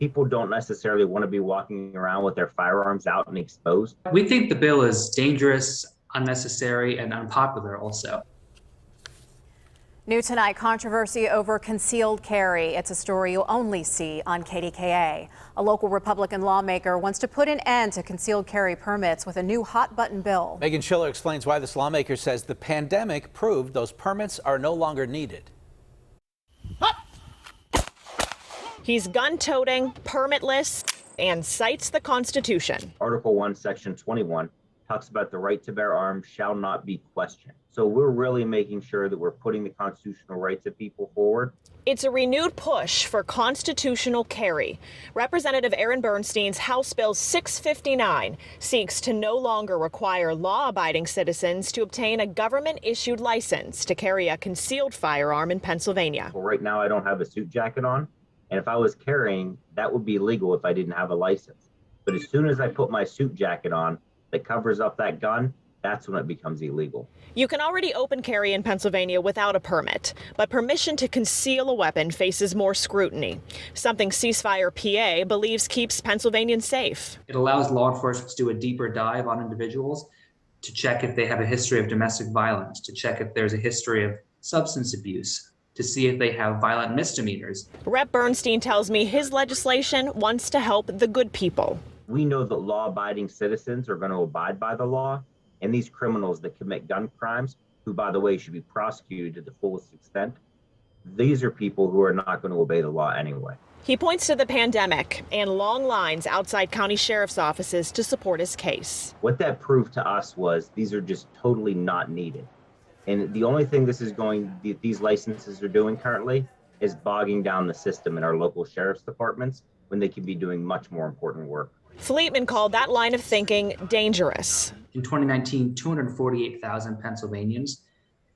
People don't necessarily want to be walking around with their firearms out and exposed. We think the bill is dangerous, unnecessary, and unpopular also. New tonight, controversy over concealed carry. It's a story you'll only see on KDKA. A local Republican lawmaker wants to put an end to concealed carry permits with a new hot-button bill. Meghan Schiller explains why this lawmaker says the pandemic proved those permits are no longer needed. He's gun-toting, permitless, and cites the Constitution. Article 1, Section 21 talks about the right to bear arms shall not be questioned. So we're really making sure that we're putting the constitutional rights of people forward. It's a renewed push for constitutional carry. Representative Aaron Bernstein's House Bill 659 seeks to no longer require law-abiding citizens to obtain a government-issued license to carry a concealed firearm in Pennsylvania. Well, right now I don't have a suit jacket on, and if I was carrying, that would be legal if I didn't have a license. But as soon as I put my suit jacket on that covers up that gun, that's when it becomes illegal. You can already open carry in Pennsylvania without a permit, but permission to conceal a weapon faces more scrutiny, something CeaseFirePA believes keeps Pennsylvanians safe. It allows law enforcement to do a deeper dive on individuals, to check if they have a history of domestic violence, to check if there's a history of substance abuse, to see if they have violent misdemeanors. Rep. Bernstein tells me his legislation wants to help the good people. We know that law-abiding citizens are going to abide by the law, and these criminals that commit gun crimes, who, by the way, should be prosecuted to the fullest extent, these are people who are not going to obey the law anyway. He points to the pandemic and long lines outside county sheriff's offices to support his case. What that proved to us was these are just totally not needed. And the only thing these licenses are doing currently is bogging down the system in our local sheriff's departments when they could be doing much more important work. Fleetman called that line of thinking dangerous. In 2019, 248,000 Pennsylvanians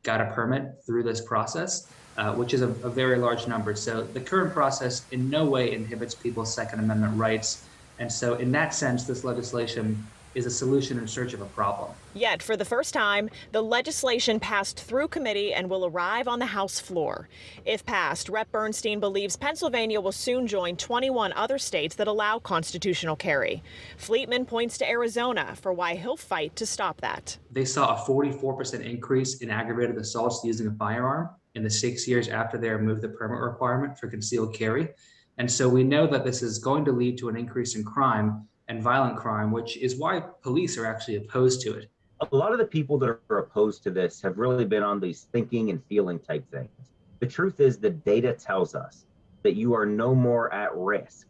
got a permit through this process, which is a very large number. So the current process in no way inhibits people's Second Amendment rights. And so in that sense, this legislation is a solution in search of a problem. Yet, for the first time, the legislation passed through committee and will arrive on the House floor. If passed, Rep. Bernstein believes Pennsylvania will soon join 21 other states that allow constitutional carry. Fleetman points to Arizona for why he'll fight to stop that. They saw a 44% increase in aggravated assaults using a firearm in the 6 years after they removed the permit requirement for concealed carry. And so we know that this is going to lead to an increase in crime and violent crime, which is why police are actually opposed to it. A lot of the people that are opposed to this have really been on these thinking and feeling type things. The truth is the data tells us that you are no more at risk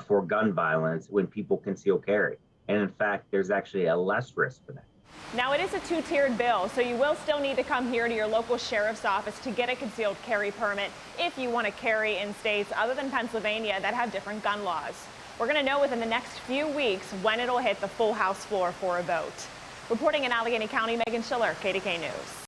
for gun violence when people conceal carry. And in fact, there's actually a less risk for that. Now, it is a two-tiered bill, so you will still need to come here to your local sheriff's office to get a concealed carry permit if you want to carry in states other than Pennsylvania that have different gun laws. We're going to know within the next few weeks when it'll hit the full House floor for a vote. Reporting in Allegheny County, Meghan Schiller, KDKA News.